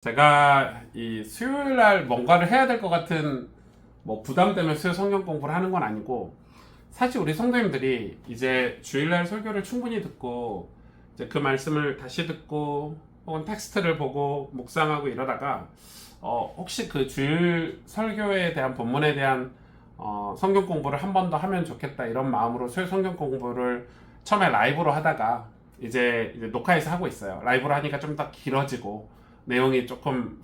제가 이 수요일 날 뭔가를 해야 될 것 같은 뭐 부담 때문에 수요 성경 공부를 하는 건 아니고, 사실 우리 성도님들이 이제 주일날 설교를 충분히 듣고 이제 그 말씀을 다시 듣고 혹은 텍스트를 보고 묵상하고 이러다가 혹시 그 주일 설교에 대한 본문에 대한 성경 공부를 한 번 더 하면 좋겠다 이런 마음으로 수요 성경 공부를 처음에 라이브로 하다가 이제 녹화해서 하고 있어요. 라이브로 하니까 좀 더 길어지고 내용이 조금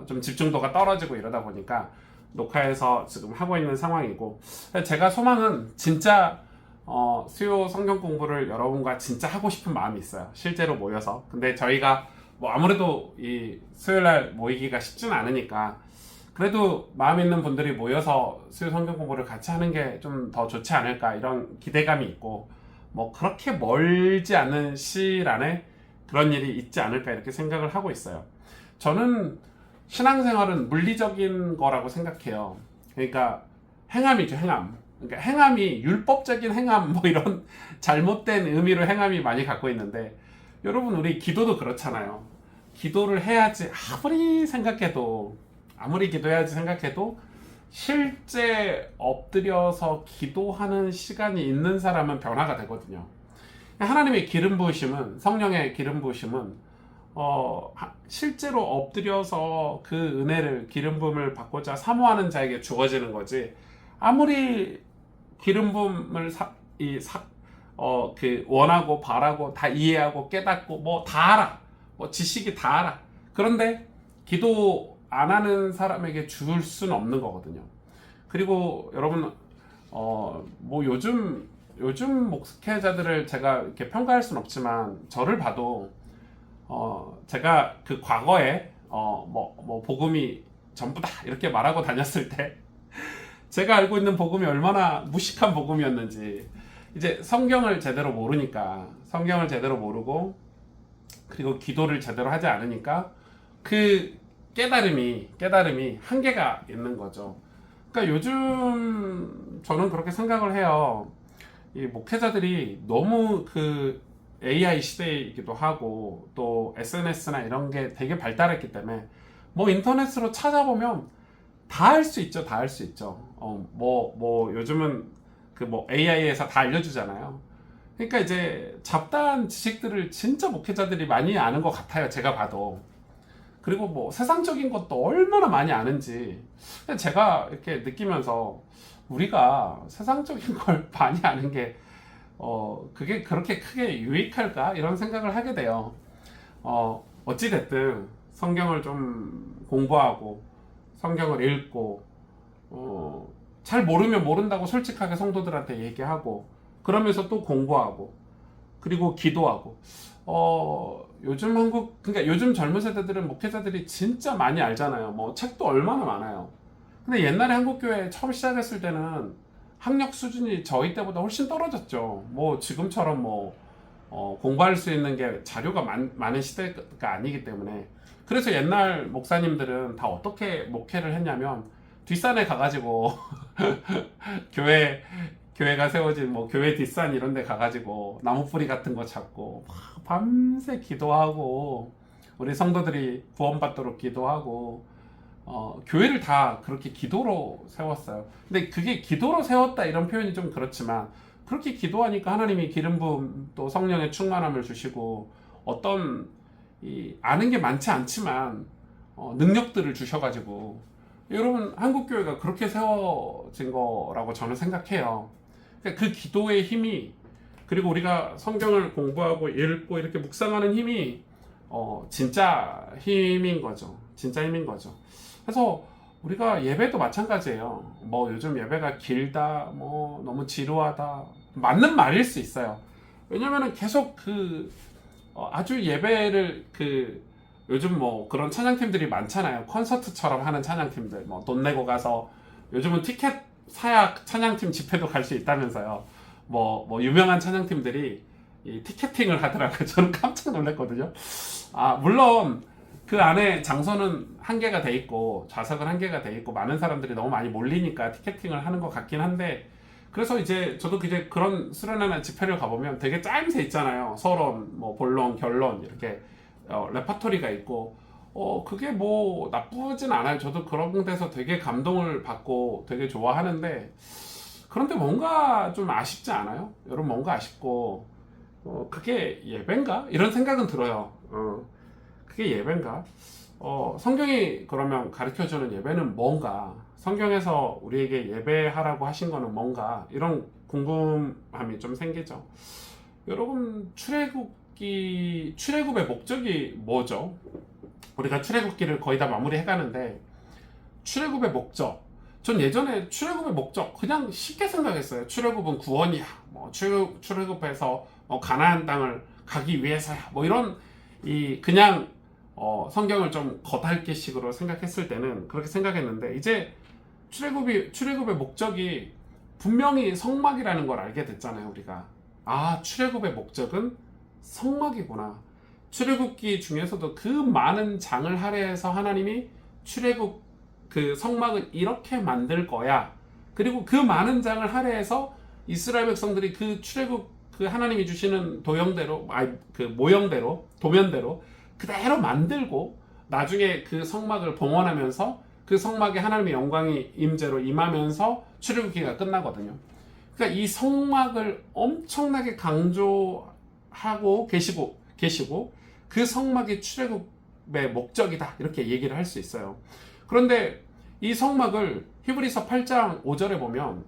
좀 집중도가 떨어지고 이러다 보니까 녹화해서 지금 하고 있는 상황이고, 제가 소망은 진짜 수요 성경 공부를 여러분과 진짜 하고 싶은 마음이 있어요. 실제로 모여서. 근데 저희가 뭐 아무래도 이 수요일날 모이기가 쉽지는 않으니까 그래도 마음 있는 분들이 모여서 수요 성경 공부를 같이 하는 게 좀 더 좋지 않을까 이런 기대감이 있고, 뭐 그렇게 멀지 않은 시일 안에 그런 일이 있지 않을까 이렇게 생각을 하고 있어요. 저는 신앙생활은 물리적인 거라고 생각해요. 그러니까 행함이죠, 행함. 그러니까 행함이 율법적인 행함 뭐 이런 잘못된 의미로 행함이 많이 갖고 있는데, 여러분 우리 기도도 그렇잖아요. 기도를 해야지 아무리 기도해야지 생각해도 실제 엎드려서 기도하는 시간이 있는 사람은 변화가 되거든요. 하나님의 기름 부으심은, 성령의 기름 부으심은 실제로 엎드려서 그 은혜를, 기름 부음을 받고자 사모하는 자에게 주어지는 거지, 아무리 기름 부음을 원하고 바라고 다 이해하고 깨닫고 뭐 다 알아, 뭐 지식이 다 알아, 그런데 기도 안 하는 사람에게 줄 수는 없는 거거든요. 그리고 여러분 뭐 요즘 목회자들을 제가 이렇게 평가할 수는 없지만, 저를 봐도 제가 그 과거에 뭐 복음이 전부다 이렇게 말하고 다녔을 때 제가 알고 있는 복음이 얼마나 무식한 복음이었는지, 이제 성경을 제대로 모르고 그리고 기도를 제대로 하지 않으니까 그 깨달음이 한계가 있는 거죠. 그러니까 요즘 저는 그렇게 생각을 해요. 이 목회자들이 너무 그 AI 시대이기도 하고 또 SNS나 이런 게 되게 발달했기 때문에 뭐 인터넷으로 찾아보면 다 할 수 있죠. 다 할 수 있죠. 뭐 요즘은 그 뭐 AI에서 다 알려주잖아요. 그러니까 이제 잡다한 지식들을 진짜 목회자들이 많이 아는 것 같아요. 제가 봐도. 그리고 뭐 세상적인 것도 얼마나 많이 아는지 제가 이렇게 느끼면서, 우리가 세상적인 걸 많이 아는 게 그게 그렇게 크게 유익할까 이런 생각을 하게 돼요. 어찌됐든 성경을 좀 공부하고 성경을 읽고 잘 모르면 모른다고 솔직하게 성도들한테 얘기하고, 그러면서 또 공부하고 그리고 기도하고, 그러니까 요즘 젊은 세대들은 목회자들이 진짜 많이 알잖아요. 뭐 책도 얼마나 많아요. 근데 옛날에 한국교회 처음 시작했을 때는 학력 수준이 저희 때보다 훨씬 떨어졌죠. 뭐 지금처럼 뭐 공부할 수 있는 게 자료가 많은 시대가 아니기 때문에. 그래서 옛날 목사님들은 다 어떻게 목회를 했냐면, 뒷산에 가가지고 교회가 세워진 뭐 교회 뒷산 이런 데 가가지고 나무 뿌리 같은 거 잡고 막 밤새 기도하고, 우리 성도들이 구원받도록 기도하고, 교회를 다 그렇게 기도로 세웠어요. 근데 그게 기도로 세웠다 이런 표현이 좀 그렇지만, 그렇게 기도하니까 하나님이 기름 부음 또 성령의 충만함을 주시고, 어떤 아는 게 많지 않지만 능력들을 주셔가지고, 여러분 한국 교회가 그렇게 세워진 거라고 저는 생각해요. 그러니까 그 기도의 힘이, 그리고 우리가 성경을 공부하고 읽고 이렇게 묵상하는 힘이 진짜 힘인 거죠. 진짜 힘인 거죠. 그래서 우리가 예배도 마찬가지예요. 뭐 요즘 예배가 길다, 뭐 너무 지루하다, 맞는 말일 수 있어요. 왜냐면은 계속 아주 예배를 요즘 뭐 그런 찬양팀들이 많잖아요. 콘서트처럼 하는 찬양팀들, 뭐 돈 내고 가서, 요즘은 티켓 사야 찬양팀 집회도 갈 수 있다면서요. 뭐 유명한 찬양팀들이 이 티켓팅을 하더라고요. 저는 깜짝 놀랐거든요. 물론 그 안에 장소는 한계가 돼 있고 좌석은 한계가 돼 있고 많은 사람들이 너무 많이 몰리니까 티켓팅을 하는 것 같긴 한데, 그래서 이제 저도 이제 그런 수련회나 집회를 가보면 되게 짜임새 있잖아요. 서론, 뭐 본론, 결론 이렇게 레퍼토리가 있고, 그게 뭐 나쁘진 않아요. 저도 그런 데서 되게 감동을 받고 되게 좋아하는데, 그런데 뭔가 좀 아쉽지 않아요? 여러분, 뭔가 아쉽고, 그게 예배인가? 이런 생각은 들어요. 그게 예배인가? 성경이 그러면 가르쳐주는 예배는 뭔가? 성경에서 우리에게 예배하라고 하신 거는 뭔가? 이런 궁금함이 좀 생기죠. 여러분, 출애굽의 목적이 뭐죠? 우리가 출애굽기를 거의 다 마무리해 가는데, 출애굽의 목적. 전 예전에 출애굽의 목적 그냥 쉽게 생각했어요. 출애굽은 구원이야. 뭐 출애굽해서 가나안 땅을 가기 위해서야. 뭐 이런 그냥 성경을 좀 겉핥기식으로 생각했을 때는 그렇게 생각했는데, 이제 출애굽의 목적이 분명히 성막이라는 걸 알게 됐잖아요. 우리가 출애굽의 목적은 성막이구나. 출애굽기 중에서도 그 많은 장을 할애해서 하나님이 출애굽 그 성막을 이렇게 만들 거야. 그리고 그 많은 장을 할애해서 이스라엘 백성들이 그 출애굽 그 하나님이 주시는 그 모형대로 도면대로 그대로 만들고 나중에 그 성막을 봉헌하면서 그 성막에 하나님의 영광이 임재로 임하면서 출애굽기가 끝나거든요. 그러니까 이 성막을 엄청나게 강조하고 계시고 그 성막이 출애굽의 목적이다, 이렇게 얘기를 할 수 있어요. 그런데 이 성막을 히브리서 8장 5절에 보면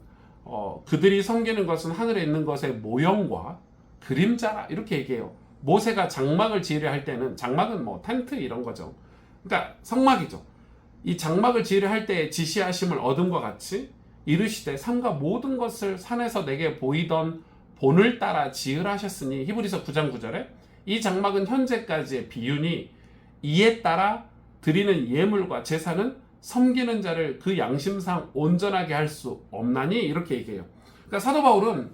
그들이 섬기는 것은 하늘에 있는 것의 모형과 그림자라, 이렇게 얘기해요. 모세가 장막을 지으려 할 때는, 장막은 뭐 텐트 이런 거죠. 그러니까 성막이죠. 이 장막을 지으려 할 때 지시하심을 얻음과 같이 이르시되 삼가 모든 것을 산에서 내게 보이던 본을 따라 지으라 하셨으니, 히브리서 9장 9절에 이 장막은 현재까지의 비유니 이에 따라 드리는 예물과 제사는 섬기는 자를 그 양심상 온전하게 할 수 없나니, 이렇게 얘기해요. 그러니까 사도 바울은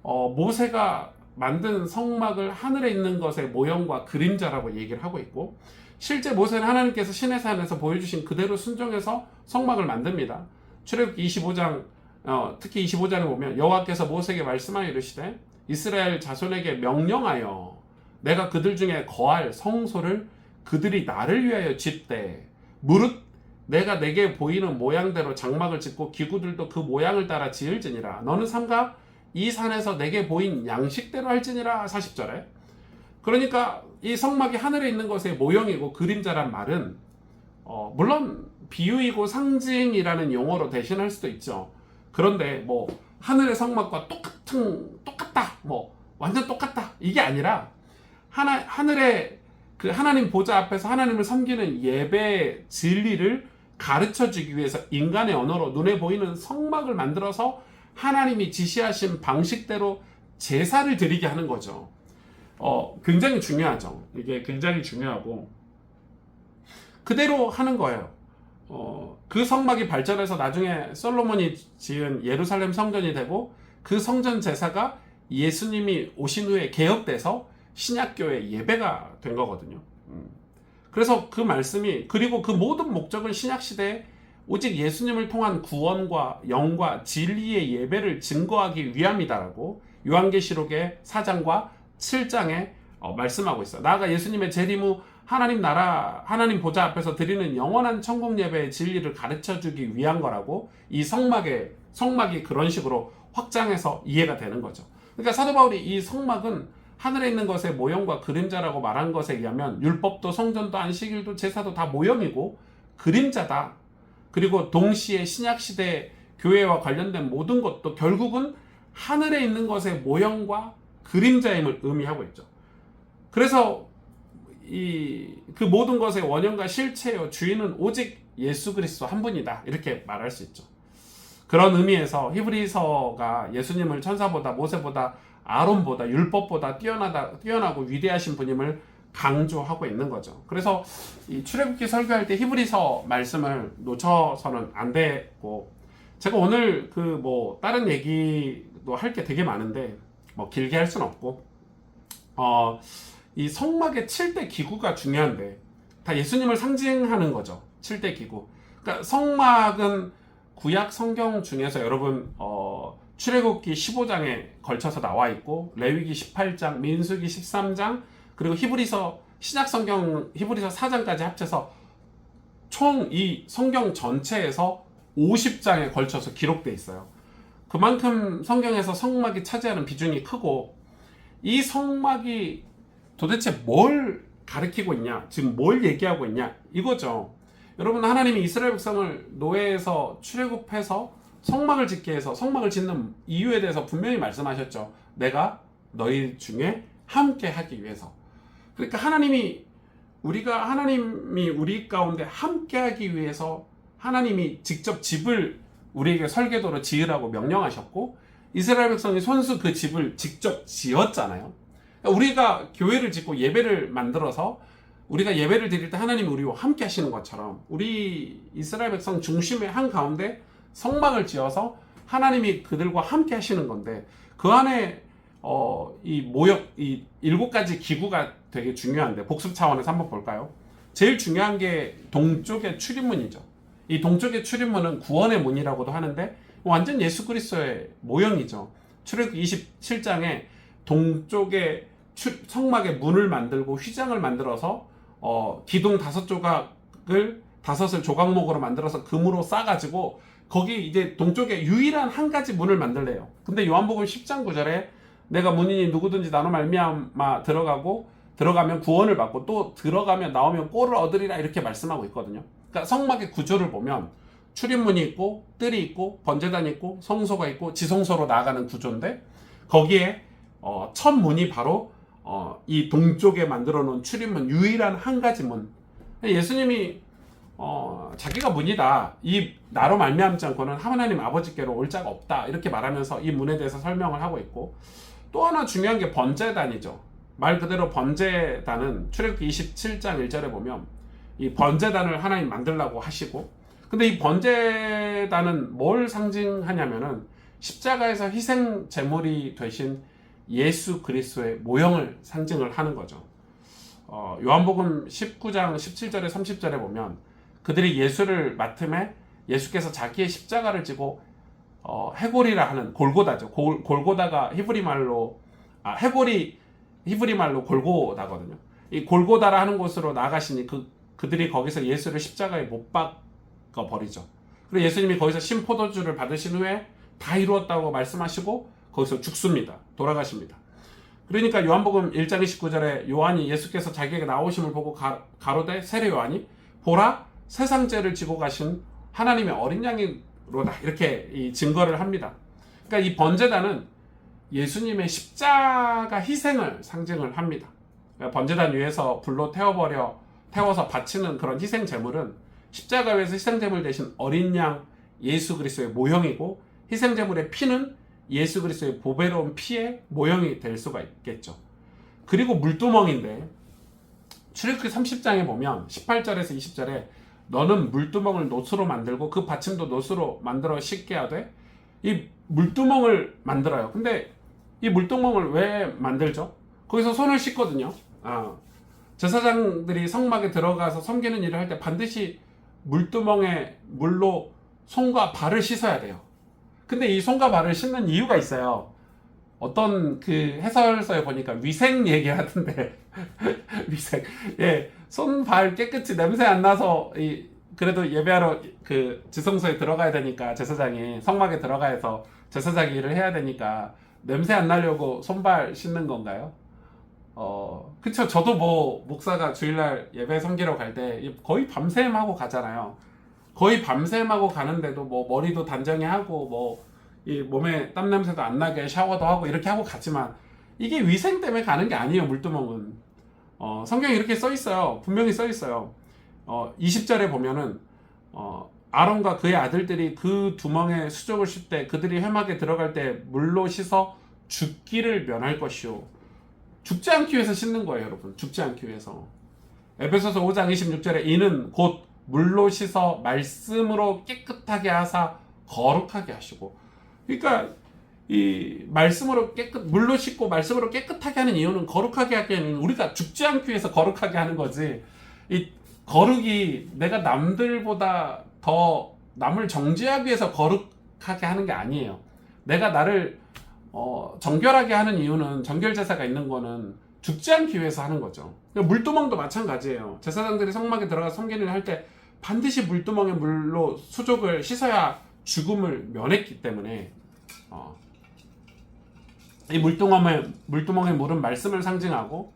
모세가 만든 성막을 하늘에 있는 것의 모형과 그림자라고 얘기를 하고 있고, 실제 모세는 하나님께서 시내산에서 보여주신 그대로 순종해서 성막을 만듭니다. 출애굽기 25장 특히 25장에 보면 여호와께서 모세에게 말씀하여 이르시되 이스라엘 자손에게 명령하여 내가 그들 중에 거할 성소를 그들이 나를 위하여 짓되 무릇 내가 내게 보이는 모양대로 장막을 짓고 기구들도 그 모양을 따라 지을지니라. 너는 삼가 이 산에서 내게 보인 양식대로 할지니라. 40절에. 그러니까 이 성막이 하늘에 있는 것의 모형이고 그림자란 말은 물론 비유이고 상징이라는 용어로 대신할 수도 있죠. 그런데 뭐 하늘의 성막과 똑같다, 뭐 완전 똑같다, 이게 아니라 하늘의 그 하나님 보좌 앞에서 하나님을 섬기는 예배 진리를 가르쳐 주기 위해서 인간의 언어로 눈에 보이는 성막을 만들어서 하나님이 지시하신 방식대로 제사를 드리게 하는 거죠. 굉장히 중요하죠. 이게 굉장히 중요하고 그대로 하는 거예요. 그 성막이 발전해서 나중에 솔로몬이 지은 예루살렘 성전이 되고, 그 성전 제사가 예수님이 오신 후에 개혁돼서 신약교회 예배가 된 거거든요. 그래서 그 말씀이, 그리고 그 모든 목적은 신약시대에 오직 예수님을 통한 구원과 영과 진리의 예배를 증거하기 위함이다라고 요한계시록의 4장과 7장에 말씀하고 있어요. 나아가 예수님의 재림 후 하나님 보좌 앞에서 드리는 영원한 천국 예배의 진리를 가르쳐주기 위한 거라고, 이 성막이 그런 식으로 확장해서 이해가 되는 거죠. 그러니까 사도 바울이 이 성막은 하늘에 있는 것의 모형과 그림자라고 말한 것에 의하면 율법도 성전도 안식일도 제사도 다 모형이고 그림자다. 그리고 동시에 신약시대 교회와 관련된 모든 것도 결국은 하늘에 있는 것의 모형과 그림자임을 의미하고 있죠. 그래서 그 모든 것의 원형과 실체요 주인은 오직 예수 그리스도 한 분이다, 이렇게 말할 수 있죠. 그런 의미에서 히브리서가 예수님을 천사보다 모세보다 아론보다 율법보다 뛰어나고 위대하신 분임을 강조하고 있는 거죠. 그래서 이 출애굽기 설교할 때 히브리서 말씀을 놓쳐서는 안 되고, 제가 오늘 다른 얘기도 할 게 되게 많은데 길게 할 수는 없고, 이 성막의 7대 기구가 중요한데 다 예수님을 상징하는 거죠. 7대 기구. 그러니까 성막은 구약 성경 중에서 여러분 출애굽기 15장에 걸쳐서 나와 있고, 레위기 18장, 민수기 13장, 그리고 히브리서 신약 성경 히브리서 4장까지 합쳐서 총 이 성경 전체에서 50장에 걸쳐서 기록돼 있어요. 그만큼 성경에서 성막이 차지하는 비중이 크고, 이 성막이 도대체 뭘 가리키고 있냐, 지금 뭘 얘기하고 있냐 이거죠. 여러분, 하나님이 이스라엘 백성을 노예에서 출애굽해서 성막을 짓게 해서 성막을 짓는 이유에 대해서 분명히 말씀하셨죠. 내가 너희 중에 함께 하기 위해서. 그러니까 하나님이 우리 가운데 함께 하기 위해서 하나님이 직접 집을 우리에게 설계도로 지으라고 명령하셨고, 이스라엘 백성이 손수 그 집을 직접 지었잖아요. 우리가 교회를 짓고 예배를 만들어서 우리가 예배를 드릴 때 하나님이 우리와 함께 하시는 것처럼, 우리 이스라엘 백성 중심의 한 가운데 성막을 지어서 하나님이 그들과 함께 하시는 건데, 그 안에 이 7가지 기구가 되게 중요한데, 복습 차원에서 한번 볼까요? 제일 중요한 게 동쪽의 출입문이죠. 이 동쪽의 출입문은 구원의 문이라고도 하는데 완전 예수 그리스도의 모형이죠. 출애굽기 27장에 동쪽에 성막의 문을 만들고 휘장을 만들어서 기둥 5조각을 5을 조각목으로 만들어서 금으로 싸가지고 거기 이제 동쪽에 유일한 한 가지 문을 만들래요. 근데 요한복음 10장 9절에 내가 문이니 누구든지 나로 말미암아 들어가면 구원을 받고 또 들어가면 나오면 꼴을 얻으리라, 이렇게 말씀하고 있거든요. 그러니까 성막의 구조를 보면 출입문이 있고 뜰이 있고 번제단이 있고 성소가 있고 지성소로 나아가는 구조인데, 거기에 첫 문이 바로 이 동쪽에 만들어 놓은 출입문, 유일한 한 가지 문. 예수님이 자기가 문이다, 이 나로 말미암지 않고는 하나님 아버지께로 올 자가 없다, 이렇게 말하면서 이 문에 대해서 설명을 하고 있고, 또 하나 중요한 게 번제단이죠. 말 그대로 번제단은 출애굽기 27장 1절에 보면 이 번제단을 하나님 만들라고 하시고, 근데 이 번제단은 뭘 상징하냐면은 십자가에서 희생 제물이 되신 예수 그리스도의 모형을 상징을 하는 거죠. 요한복음 19장 17절에 30절에 보면 그들이 예수를 맡음에 예수께서 자기의 십자가를 지고 해골이라 하는 골고다죠. 골고다가 히브리 말로 해골이 히브리 말로 골고다거든요. 이 골고다라 하는 곳으로 나가시니 그들이 거기서 예수를 십자가에 못 박아 버리죠. 그리고 예수님이 거기서 신포도주를 받으신 후에 다 이루었다고 말씀하시고 거기서 죽습니다. 돌아가십니다. 그러니까 요한복음 1장 29절에 요한이 예수께서 자기에게 나오심을 보고 가로되 세례 요한이 보라 세상 죄를 지고 가신 하나님의 어린 양이로다, 이렇게 이 증거를 합니다. 그러니까 이 번제단은 예수님의 십자가 희생을 상징을 합니다. 그러니까 번제단 위에서 불로 태워서 바치는 그런 희생 제물은 십자가 위에서 희생 제물 대신 어린 양 예수 그리스도의 모형이고, 희생 제물의 피는 예수 그리스도의 보배로운 피의 모형이 될 수가 있겠죠. 그리고 물두멍인데 출애굽기 30장에 보면 18절에서 20절에 너는 물두멍을 노수로 만들고 그 받침도 노수로 만들어 씻게 하되, 이 물두멍을 만들어요. 근데 이 물두멍을 왜 만들죠? 거기서 손을 씻거든요. 제사장들이 성막에 들어가서 섬기는 일을 할 때 반드시 물두멍에 물로 손과 발을 씻어야 돼요. 근데 이 손과 발을 씻는 이유가 있어요. 어떤 그 해설서에 보니까 위생 얘기하던데 위생. 예, 손, 발 깨끗이 냄새 안 나서 그래도 예배하러 그 지성소에 들어가야 되니까, 제사장이 성막에 들어가서 제사장 일을 해야 되니까 냄새 안 나려고 손발 씻는 건가요? 그쵸. 저도 뭐 목사가 주일날 예배 섬기러 갈 때 거의 밤샘 하고 가잖아요. 거의 밤샘 하고 가는데도 뭐 머리도 단정히 하고 뭐 이 몸에 땀 냄새도 안 나게 샤워도 하고 이렇게 하고 갔지만, 이게 위생 때문에 가는 게 아니에요. 물두멍은 성경에 이렇게 써 있어요. 분명히 써 있어요. 20절에 보면은 아론과 그의 아들들이 그 두멍에 수족을 쉴 때 그들이 회막에 들어갈 때 물로 씻어 죽기를 면할 것이요. 죽지 않기 위해서 씻는 거예요, 여러분. 죽지 않기 위해서. 에베소서 5장 26절에 이는 곧 물로 씻어 말씀으로 깨끗하게 하사 거룩하게 하시고. 그러니까 이 말씀으로 물로 씻고 말씀으로 깨끗하게 하는 이유는 거룩하게 하기 위해서, 우리가 죽지 않기 위해서 거룩하게 하는 거지. 이 거룩이 내가 남들보다 더 남을 정죄하기 위해서 거룩하게 하는 게 아니에요. 내가 나를 정결하게 하는 이유는, 정결제사가 있는 거는 죽지 않기 위해서 하는 거죠. 물두멍도 마찬가지예요. 제사장들이 성막에 들어가 섬기는 일 할 때 반드시 물두멍의 물로 수족을 씻어야 죽음을 면했기 때문에 이 물두멍의 물은 말씀을 상징하고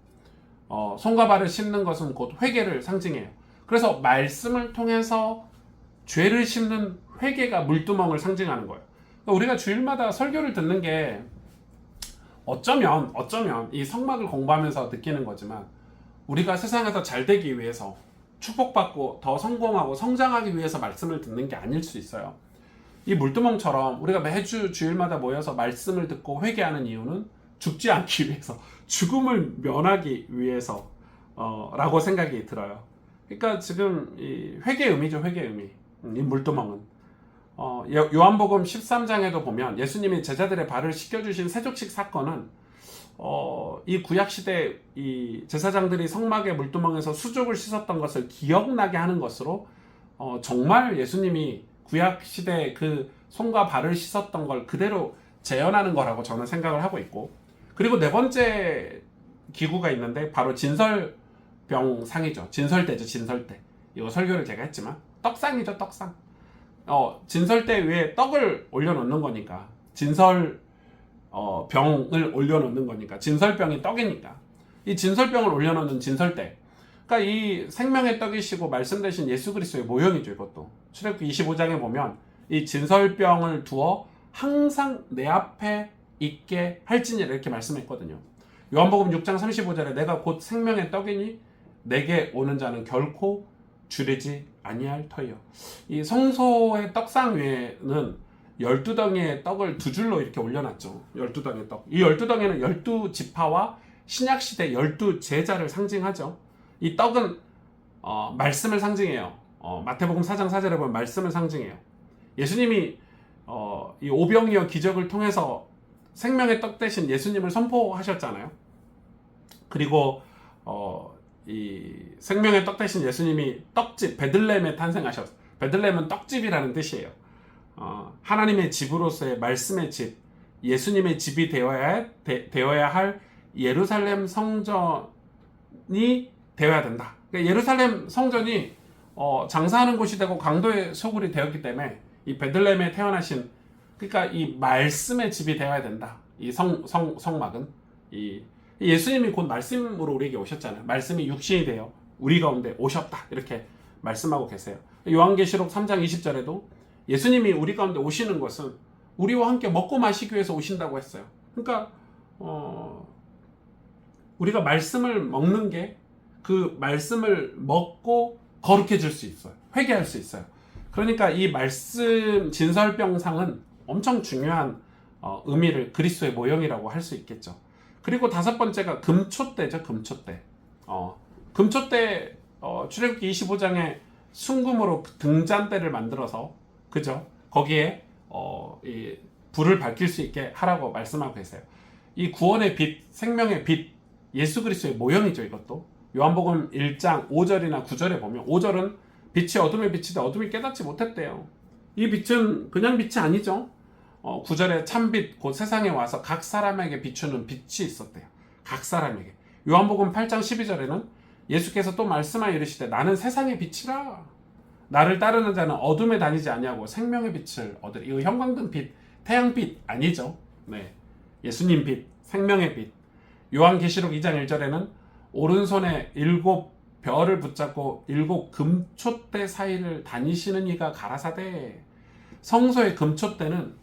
손과 발을 씻는 것은 곧 회개를 상징해요. 그래서 말씀을 통해서 죄를 씻는 회개가 물두멍을 상징하는 거예요. 그러니까 우리가 주일마다 설교를 듣는 게 어쩌면 이 성막을 공부하면서 느끼는 거지만 우리가 세상에서 잘 되기 위해서 축복받고 더 성공하고 성장하기 위해서 말씀을 듣는 게 아닐 수 있어요. 이 물두멍처럼 우리가 매주 주일마다 모여서 말씀을 듣고 회개하는 이유는 죽지 않기 위해서, 죽음을 면하기 위해서 라고 생각이 들어요. 그러니까 지금 이 회개의 의미죠. 회개의 의미. 이 물두멍은 요한복음 13장에도 보면 예수님이 제자들의 발을 씻겨주신 세족식 사건은 이 구약시대 이 제사장들이 성막의 물두멍에서 수족을 씻었던 것을 기억나게 하는 것으로 정말 예수님이 구약시대 그 손과 발을 씻었던 걸 그대로 재현하는 거라고 저는 생각을 하고 있고, 그리고 네 번째 기구가 있는데 바로 진설병상이죠. 진설대죠. 진설대. 이거 설교를 제가 했지만 떡상이죠. 떡상. 진설대 위에 떡을 올려놓는 거니까 병을 올려놓는 거니까 진설병이 떡이니까 이 진설병을 올려놓는 진설대, 그러니까 이 생명의 떡이시고 말씀 되신 예수 그리스도의 모형이죠. 이것도 출애굽기 25장에 보면 이 진설병을 두어 항상 내 앞에 있게 할지니라 이렇게 말씀했거든요. 요한복음 6장 35절에 내가 곧 생명의 떡이니 내게 오는 자는 결코 줄이지 아니할 터이요. 이 성소의 떡상 위에는 12덩이의 떡을 두 줄로 이렇게 올려놨죠. 12덩이의 떡. 이 12덩이는 12지파와 신약시대 12제자를 상징하죠. 이 떡은 말씀을 상징해요. 마태복음 4장 4절에 보면 말씀을 상징해요. 예수님이 이 오병이어 기적을 통해서 생명의 떡 대신 예수님을 선포하셨잖아요. 그리고 이 생명의 떡 대신 예수님이 떡집 베들레헴에 탄생하셨어요. 베들레헴은 떡집이라는 뜻이에요. 하나님의 집으로서의 말씀의 집, 예수님의 집이 되어야 할 예루살렘 성전이 되어야 된다. 그러니까 예루살렘 성전이 장사하는 곳이 되고 강도의 소굴이 되었기 때문에 이 베들레헴에 태어나신, 그러니까 이 말씀의 집이 되어야 된다. 이 성막은 이 예수님이 곧 말씀으로 우리에게 오셨잖아요. 말씀이 육신이 되어 우리 가운데 오셨다. 이렇게 말씀하고 계세요. 요한계시록 3장 20절에도 예수님이 우리 가운데 오시는 것은 우리와 함께 먹고 마시기 위해서 오신다고 했어요. 그러니까 우리가 말씀을 먹는 게 그 말씀을 먹고 거룩해질 수 있어요. 회개할 수 있어요. 그러니까 이 말씀 진설병상은 엄청 중요한 의미를, 그리스도의 모형이라고 할 수 있겠죠. 그리고 다섯 번째가 금촛대죠. 금촛대. 금촛대 출애굽기 25장에 순금으로 등잔대를 만들어서, 그죠? 거기에 이 불을 밝힐 수 있게 하라고 말씀하고 계세요. 이 구원의 빛, 생명의 빛, 예수 그리스도의 모형이죠. 이것도 요한복음 1장 5절이나 9절에 보면 5절은 빛이 어둠에 비치되 어둠이 깨닫지 못했대요. 이 빛은 그냥 빛이 아니죠. 9절에 참빛 곧 세상에 와서 각 사람에게 비추는 빛이 있었대요. 각 사람에게. 요한복음 8장 12절에는 예수께서 또 말씀하여 이르시되 나는 세상의 빛이라. 나를 따르는 자는 어둠에 다니지 아니하고 생명의 빛을 얻으리. 이거 형광등 빛, 태양빛 아니죠. 네, 예수님 빛, 생명의 빛. 요한계시록 2장 1절에는 오른손에 7 별을 붙잡고 7 금촛대 사이를 다니시는 이가 가라사대. 성소의 금촛대는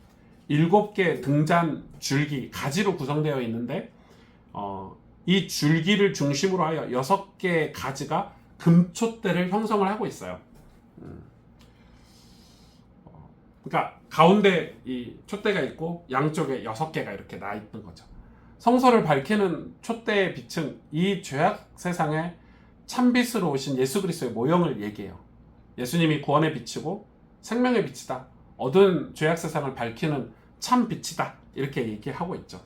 7개 등잔 줄기, 가지로 구성되어 있는데 이 줄기를 중심으로 하여 6개의 가지가 금촛대를 형성을 하고 있어요. 그러니까 가운데 이 촛대가 있고 양쪽에 6개가 이렇게 나 있는 거죠. 성소를 밝히는 촛대의 빛은 이 죄악 세상에 참빛으로 오신 예수 그리스도의 모형을 얘기해요. 예수님이 구원의 빛이고 생명의 빛이다. 어두운 죄악 세상을 밝히는 참 빛이다. 이렇게 얘기하고 있죠.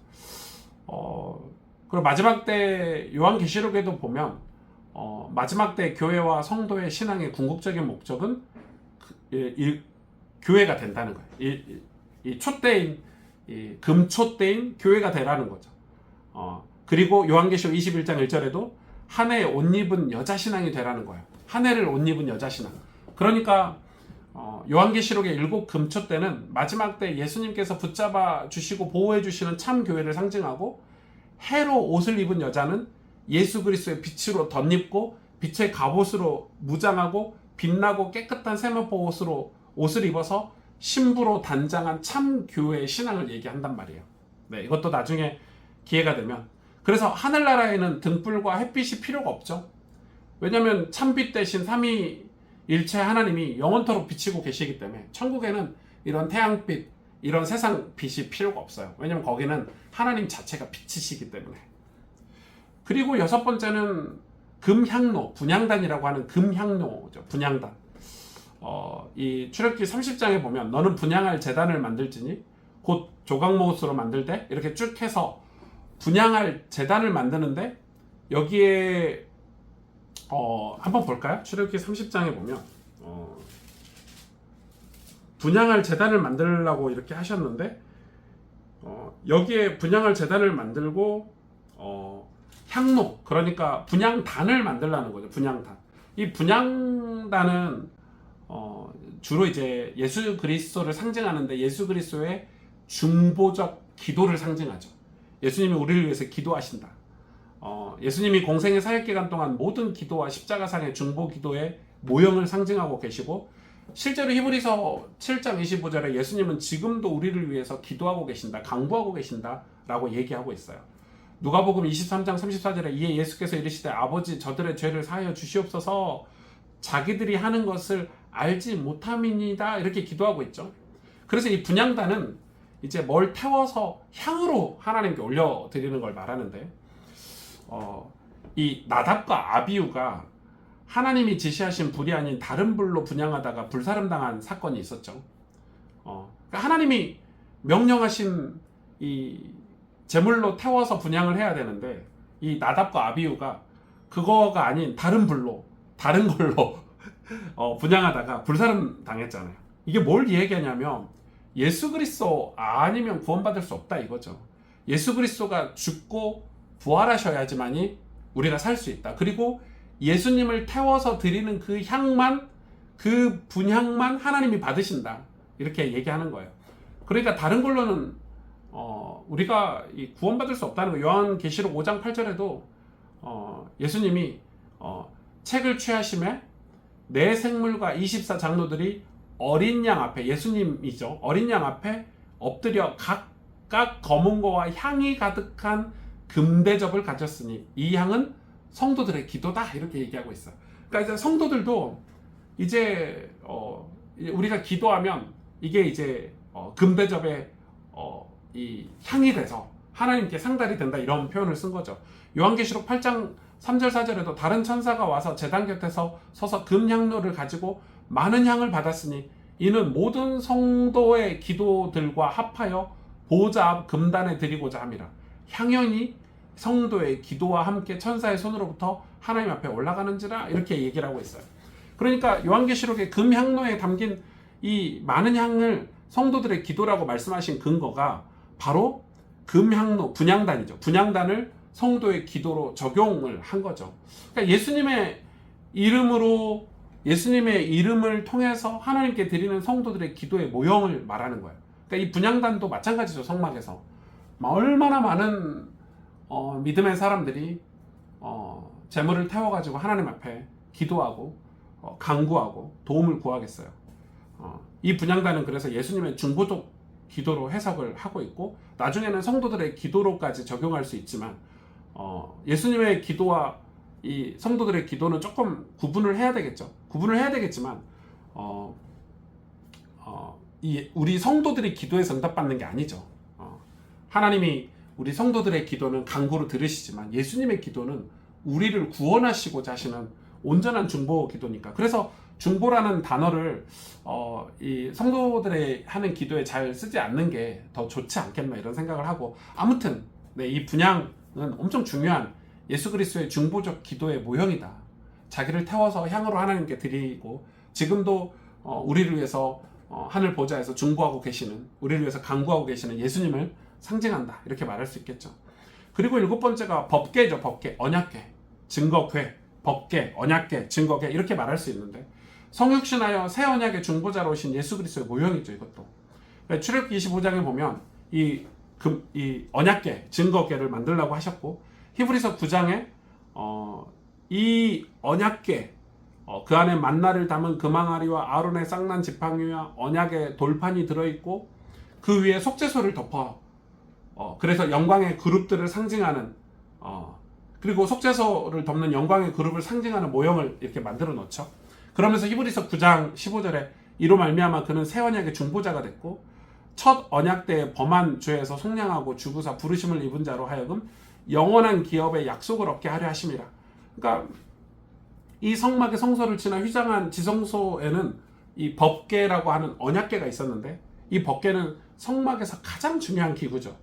그리고 마지막 때 요한계시록에도 보면 마지막 때 교회와 성도의 신앙의 궁극적인 목적은 교회가 된다는 거예요. 이 촛대인, 이 금촛대인 교회가 되라는 거죠. 그리고 요한계시록 21장 1절에도 한 해에 옷 입은 여자 신앙이 되라는 거예요. 한 해를 옷 입은 여자 신앙. 그러니까 요한계시록의 7 금초 때는 마지막 때 예수님께서 붙잡아 주시고 보호해 주시는 참 교회를 상징하고, 해로 옷을 입은 여자는 예수 그리스도의 빛으로 덧입고 빛의 갑옷으로 무장하고 빛나고 깨끗한 세마포 옷을 입어서 신부로 단장한 참 교회의 신앙을 얘기한단 말이에요. 네, 이것도 나중에 기회가 되면. 그래서 하늘나라에는 등불과 햇빛이 필요가 없죠. 왜냐하면 참빛 대신 삼위일체 하나님이 영원토록 비치고 계시기 때문에 천국에는 이런 태양빛, 이런 세상 빛이 필요가 없어요. 왜냐하면 거기는 하나님 자체가 빛이시기 때문에. 그리고 6번째는 금향로, 분향단이라고 하는 금향로죠. 분향단. 이 출애굽기 30장에 보면 너는 분향할 제단을 만들지니 곧 조각못으로 만들되, 이렇게 쭉 해서 분향할 제단을 만드는데, 여기에 한번 볼까요? 출애굽기 30장에 보면 분향할 제단을 만들려고 이렇게 하셨는데, 여기에 분향할 제단을 만들고 향로, 그러니까 분향단을 만들라는 거죠. 분향단. 이 분향단은 주로 이제 예수 그리스도를 상징하는데, 예수 그리스도의 중보적 기도를 상징하죠. 예수님이 우리를 위해서 기도하신다. 예수님이 공생의 사역 기간 동안 모든 기도와 십자가상의 중보 기도의 모형을 상징하고 계시고, 실제로 히브리서 7장 25절에 예수님은 지금도 우리를 위해서 기도하고 계신다, 강구하고 계신다 라고 얘기하고 있어요. 누가복음 23장 34절에 이에 예수께서 이르시되 아버지 저들의 죄를 사하여 주시옵소서, 자기들이 하는 것을 알지 못함이니이다, 이렇게 기도하고 있죠. 그래서 이 분향단은 이제 뭘 태워서 향으로 하나님께 올려드리는 걸 말하는데, 이 나답과 아비후가 하나님이 지시하신 불이 아닌 다른 불로 분향하다가 불사름당한 사건이 있었죠. 그러니까 하나님이 명령하신 이 제물로 태워서 분향을 해야 되는데, 이 나답과 아비후가 그거가 아닌 다른 불로, 다른 걸로 분향하다가 불사름 당했잖아요. 이게 뭘 얘기하냐면 예수 그리스도 아니면 구원받을 수 없다 이거죠. 예수 그리스도가 죽고 부활하셔야지만이 우리가 살 수 있다. 그리고 예수님을 태워서 드리는 그 향만, 그 분향만 하나님이 받으신다, 이렇게 얘기하는 거예요. 그러니까 다른 걸로는 우리가 구원받을 수 없다는 거. 요한계시록 5장 8절에도 예수님이 책을 취하심에 내 생물과 24 장로들이 어린 양 앞에, 예수님이죠, 어린 양 앞에 엎드려 각각 검은 거와 향이 가득한 금대접을 가졌으니 이 향은 성도들의 기도다, 이렇게 얘기하고 있어요. 그러니까 이제 성도들도 이제 우리가 기도하면 이게 이제 금대접의 이 향이 돼서 하나님께 상달이 된다, 이런 표현을 쓴 거죠. 요한계시록 8장 3절 4절에도 다른 천사가 와서 제단 곁에서 서서 금향로를 가지고 많은 향을 받았으니 이는 모든 성도의 기도들과 합하여 보좌 앞 금단에 드리고자 함이라. 향연이 성도의 기도와 함께 천사의 손으로부터 하나님 앞에 올라가는지라, 이렇게 얘기를 하고 있어요. 그러니까 요한계시록의 금향로에 담긴 이 많은 향을 성도들의 기도라고 말씀하신 근거가 바로 금향로, 분향단이죠. 분향단을 성도의 기도로 적용을 한 거죠. 그러니까 예수님의 이름으로, 예수님의 이름을 통해서 하나님께 드리는 성도들의 기도의 모형을 말하는 거예요. 그러니까 이 분향단도 마찬가지죠. 성막에서 얼마나 많은 믿음의 사람들이 재물을 태워가지고 하나님 앞에 기도하고 간구하고 도움을 구하겠어요. 이 분향단은 그래서 예수님의 중보적 기도로 해석을 하고 있고, 나중에는 성도들의 기도로까지 적용할 수 있지만, 예수님의 기도와 이 성도들의 기도는 조금 구분을 해야 되겠죠. 구분을 해야 되겠지만 우리 성도들이 기도에서 응답받는 게 아니죠. 하나님이 우리 성도들의 기도는 간구로 들으시지만 예수님의 기도는 우리를 구원하시고자 하시는 온전한 중보 기도니까. 그래서 중보라는 단어를 이 성도들의 하는 기도에 잘 쓰지 않는 게 더 좋지 않겠나, 이런 생각을 하고, 아무튼 이 분향은 엄청 중요한 예수 그리스도의 중보적 기도의 모형이다. 자기를 태워서 향으로 하나님께 드리고, 지금도 우리를 위해서 하늘 보좌에서 중보하고 계시는, 우리를 위해서 간구하고 계시는 예수님을 상징한다, 이렇게 말할 수 있겠죠. 그리고 일곱 번째가 법궤죠. 법궤, 언약궤, 증거궤, 법궤, 언약궤, 증거궤 이렇게 말할 수 있는데 성육신하여 새 언약의 중보자로 오신 예수 그리스도의 모형이죠. 이것도 출애굽기 25장에 보면 이 언약궤, 증거궤를 만들라고 하셨고 히브리서 9장에 이 언약궤 그 안에 만나를 담은 금항아리와 아론의 쌍난 지팡이와 언약의 돌판이 들어있고 그 위에 속죄소를 덮어 그래서 영광의 그룹들을 상징하는 그리고 속죄소를 덮는 영광의 그룹을 상징하는 모형을 이렇게 만들어 놓죠. 그러면서 히브리서 9장 15절에 이로 말미암아 그는 새 언약의 중보자가 됐고 첫 언약 때에 범한 죄에서 속량하고 주구사 부르심을 입은 자로 하여금 영원한 기업의 약속을 얻게 하려 하심이라. 그러니까 이 성막의 성소를 지나 휘장한 지성소에는 이 법궤라고 하는 언약궤가 있었는데 이 법궤는 성막에서 가장 중요한 기구죠.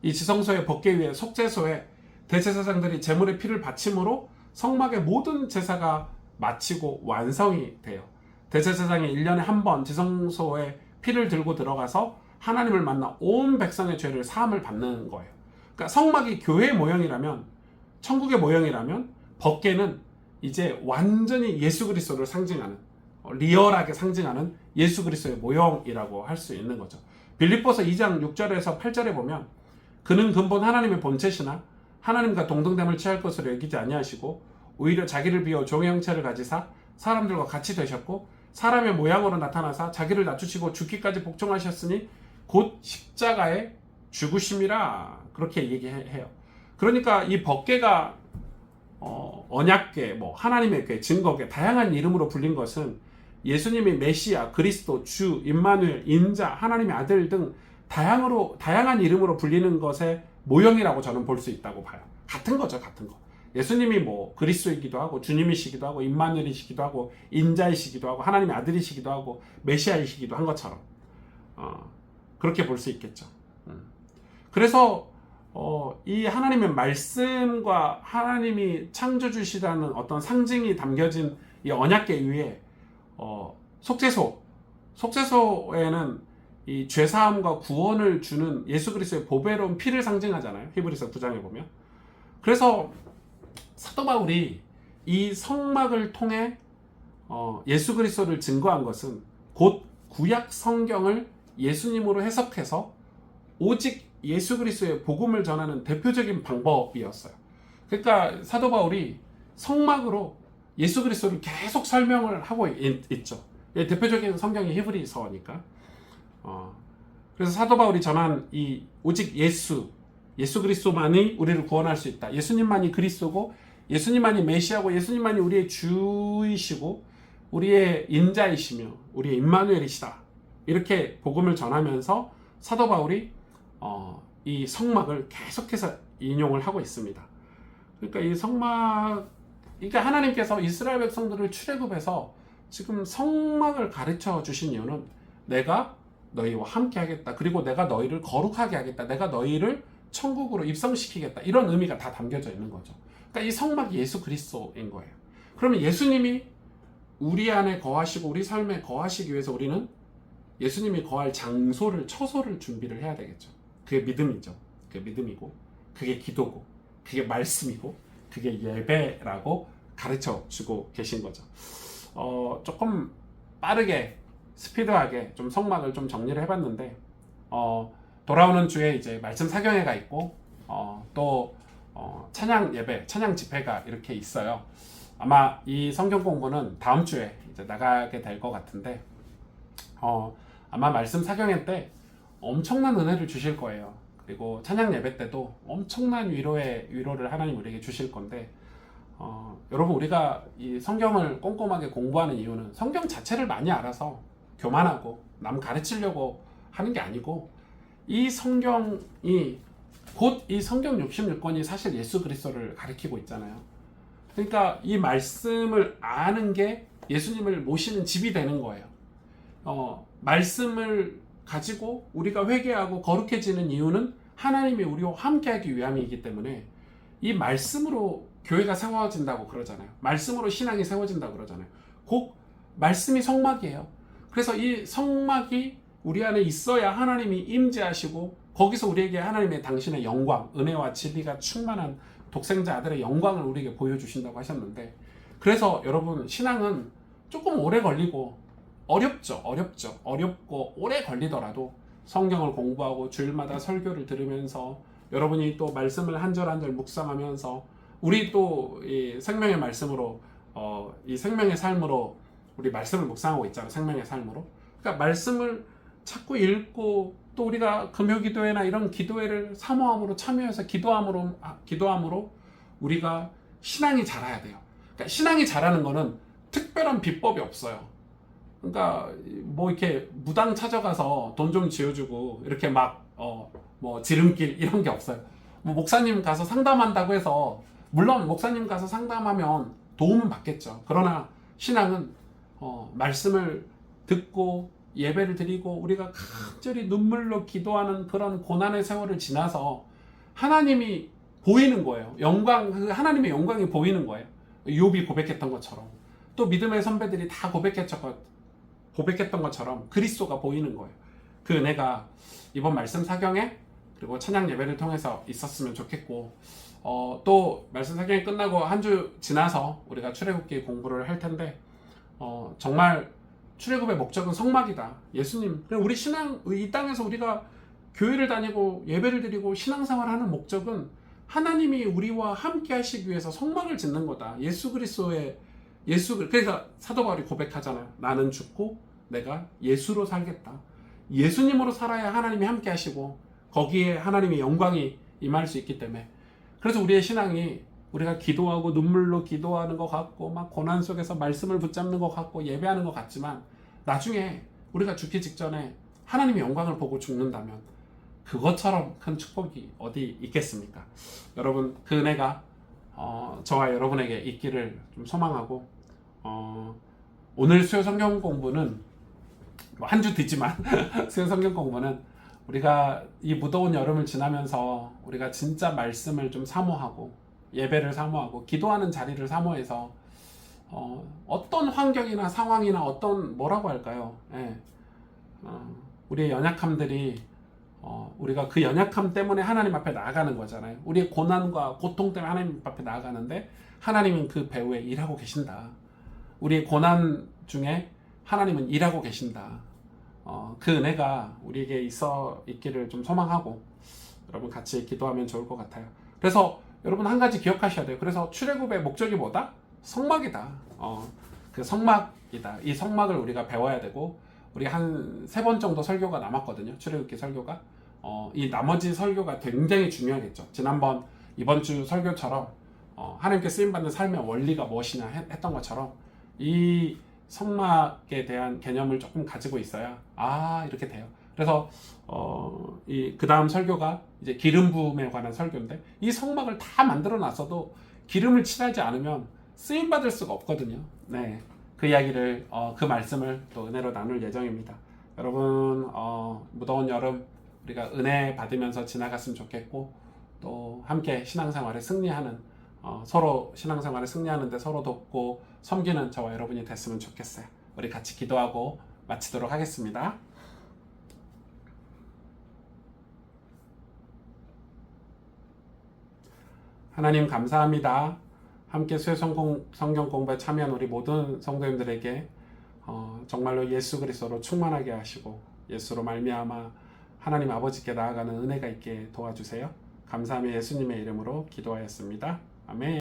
이 지성소의 법궤 위에 속죄소에 대제사장들이 제물의 피를 바침으로 성막의 모든 제사가 마치고 완성이 돼요. 대제사장이 1년에 한 번 지성소에 피를 들고 들어가서 하나님을 만나 온 백성의 죄를 사함을 받는 거예요. 그러니까 성막이 교회의 모형이라면, 천국의 모형이라면 법궤는 이제 완전히 예수 그리스도를 상징하는, 리얼하게 상징하는 예수 그리스도의 모형이라고 할 수 있는 거죠. 빌립보서 2장 6절에서 8절에 보면 그는 근본 하나님의 본체시나 하나님과 동등됨을 취할 것으로 여기지 아니하시고 오히려 자기를 비워 종의 형체를 가지사 사람들과 같이 되셨고 사람의 모양으로 나타나사 자기를 낮추시고 죽기까지 복종하셨으니 곧 십자가에 죽으심이라 그렇게 얘기해요. 그러니까 이 법궤가 언약궤, 하나님의 궤, 증거궤 다양한 이름으로 불린 것은 예수님이 메시아, 그리스도, 주, 임마누엘, 인자, 하나님의 아들 등 다양한 이름으로 불리는 것의 모형이라고 저는 볼 수 있다고 봐요. 같은 거죠, 같은 거. 예수님이 그리스도이기도 하고 주님이시기도 하고 임마누엘이시기도 하고 인자이시기도 하고 하나님의 아들이시기도 하고 메시아이시기도 한 것처럼 그렇게 볼 수 있겠죠. 그래서 이 하나님의 말씀과 하나님이 창조주시라는 어떤 상징이 담겨진 이 언약궤 위에 속죄소에는 이 죄사함과 구원을 주는 예수 그리스도의 보배로운 피를 상징하잖아요. 히브리서 9장에 보면. 그래서 사도 바울이 이 성막을 통해 예수 그리스도를 증거한 것은 곧 구약 성경을 예수님으로 해석해서 오직 예수 그리스도의 복음을 전하는 대표적인 방법이었어요. 그러니까 사도 바울이 성막으로 예수 그리스도를 계속 설명을 하고 있죠. 대표적인 성경이 히브리서니까. 그래서 사도 바울이 전한 이 오직 예수 그리스도만이 우리를 구원할 수 있다. 예수님만이 그리스도고 예수님만이 메시아고 예수님만이 우리의 주이시고 우리의 인자이시며 우리의 임마누엘이시다. 이렇게 복음을 전하면서 사도 바울이 이 성막을 계속해서 인용을 하고 있습니다. 그러니까 이 성막, 그러니까 하나님께서 이스라엘 백성들을 출애굽해서 지금 성막을 가르쳐 주신 이유는 내가 너희와 함께 하겠다. 그리고 내가 너희를 거룩하게 하겠다. 내가 너희를 천국으로 입성시키겠다. 이런 의미가 다 담겨져 있는 거죠. 그러니까 이 성막이 예수 그리스도인 거예요. 그러면 예수님이 우리 안에 거하시고 우리 삶에 거하시기 위해서 우리는 예수님이 거할 장소를, 처소를 준비를 해야 되겠죠. 그게 믿음이죠. 그게 믿음이고 그게 기도고 그게 말씀이고 그게 예배라고 가르쳐 주고 계신 거죠. 조금 빠르게 스피드하게 좀 성막을 좀 정리를 해봤는데 돌아오는 주에 이제 말씀 사경회가 있고 또 찬양 예배, 찬양 집회가 이렇게 있어요. 아마 이 성경 공부는 다음 주에 이제 나가게 될 것 같은데 아마 말씀 사경회 때 엄청난 은혜를 주실 거예요. 그리고 찬양 예배 때도 엄청난 위로를 하나님 우리에게 주실 건데 여러분 우리가 이 성경을 꼼꼼하게 공부하는 이유는 성경 자체를 많이 알아서 교만하고 남 가르치려고 하는 게 아니고 이 성경이 곧 이 성경 66권이 사실 예수 그리스도를 가리키고 있잖아요. 그러니까 이 말씀을 아는 게 예수님을 모시는 집이 되는 거예요. 말씀을 가지고 우리가 회개하고 거룩해지는 이유는 하나님이 우리와 함께하기 위함이기 때문에 이 말씀으로 교회가 세워진다고 그러잖아요. 말씀으로 신앙이 세워진다고 그러잖아요. 곧 말씀이 성막이에요. 그래서 이 성막이 우리 안에 있어야 하나님이 임재하시고 거기서 우리에게 하나님의 당신의 영광, 은혜와 진리가 충만한 독생자 아들의 영광을 우리에게 보여주신다고 하셨는데, 그래서 여러분 신앙은 조금 오래 걸리고 어렵죠. 어렵고 오래 걸리더라도 성경을 공부하고 주일마다 설교를 들으면서 여러분이 또 말씀을 한 절 한 절 묵상하면서 우리 또 이 생명의 말씀으로 이 생명의 삶으로 우리 말씀을 묵상하고 있잖아요. 생명의 삶으로. 그러니까 말씀을 자꾸 읽고 또 우리가 금요기도회나 이런 기도회를 사모함으로 참여해서 기도함으로 우리가 신앙이 자라야 돼요. 그러니까 신앙이 자라는 거는 특별한 비법이 없어요. 그러니까 뭐 이렇게 무당 찾아가서 돈 좀 지어주고 이렇게 막 뭐 지름길 이런 게 없어요. 뭐 목사님 가서 상담한다고 해서 물론 목사님 가서 상담하면 도움은 받겠죠. 그러나 신앙은 말씀을 듣고 예배를 드리고 우리가 간절히 눈물로 기도하는 그런 고난의 세월을 지나서 하나님이 보이는 거예요. 하나님의 영광이 보이는 거예요. 욥이 고백했던 것처럼 또 믿음의 선배들이 다 고백했던 것처럼 그리스도가 보이는 거예요. 그 은혜가 이번 말씀 사경에 그리고 찬양 예배를 통해서 있었으면 좋겠고, 또 말씀 사경이 끝나고 한 주 지나서 우리가 출애굽기 공부를 할 텐데, 정말 출애굽의 목적은 성막이다. 예수님, 우리 신앙, 이 땅에서 우리가 교회를 다니고 예배를 드리고 신앙생활하는 목적은 하나님이 우리와 함께 하시기 위해서 성막을 짓는 거다. 그러니까 사도 바울이 고백하잖아요. 나는 죽고 내가 예수로 살겠다. 예수님으로 살아야 하나님이 함께 하시고 거기에 하나님의 영광이 임할 수 있기 때문에, 그래서 우리의 신앙이 우리가 기도하고 눈물로 기도하는 것 같고 막 고난 속에서 말씀을 붙잡는 것 같고 예배하는 것 같지만 나중에 우리가 죽기 직전에 하나님의 영광을 보고 죽는다면 그것처럼 큰 축복이 어디 있겠습니까? 여러분, 그 은혜가 저와 여러분에게 있기를 좀 소망하고, 오늘 수요 성경 공부는 한 주 뒤지만 수요 성경 공부는 우리가 이 무더운 여름을 지나면서 우리가 진짜 말씀을 좀 사모하고 예배를 사모하고 기도하는 자리를 사모해서 어떤 환경이나 상황이나 어떤 뭐라고 할까요? 우리의 연약함들이 우리가 그 연약함 때문에 하나님 앞에 나아가는 거잖아요. 우리의 고난과 고통 때문에 하나님 앞에 나아가는데 하나님은 그 배후에 일하고 계신다. 우리의 고난 중에 하나님은 일하고 계신다. 그 은혜가 우리에게 있기를 좀 소망하고 여러분 같이 기도하면 좋을 것 같아요. 그래서 여러분 한 가지 기억하셔야 돼요. 그래서 출애굽의 목적이 뭐다? 성막이다. 그 성막이다. 이 성막을 우리가 배워야 되고, 우리 한 3번 정도 설교가 남았거든요. 출애굽기 설교가. 이 나머지 설교가 굉장히 중요하겠죠. 이번 주 설교처럼 하나님께 쓰임받는 삶의 원리가 무엇이냐 했던 것처럼 이 성막에 대한 개념을 조금 가지고 있어야 이렇게 돼요. 그래서 그 다음 설교가 이제 기름 부음에 관한 설교인데, 이 성막을 다 만들어 놨어도 기름을 칠하지 않으면 쓰임 받을 수가 없거든요. 네, 그 이야기를 그 말씀을 또 은혜로 나눌 예정입니다. 여러분, 무더운 여름 우리가 은혜 받으면서 지나갔으면 좋겠고, 또 함께 신앙생활에 승리하는 서로 신앙생활에 승리하는데 서로 돕고 섬기는 저와 여러분이 됐으면 좋겠어요. 우리 같이 기도하고 마치도록 하겠습니다. 하나님 감사합니다. 함께 수요 성경 공부에 참여한 우리 모든 성도님들에게 정말로 예수 그리스도로 충만하게 하시고 예수로 말미암아 하나님 아버지께 나아가는 은혜가 있게 도와주세요. 감사하며 예수님의 이름으로 기도하였습니다. 아멘.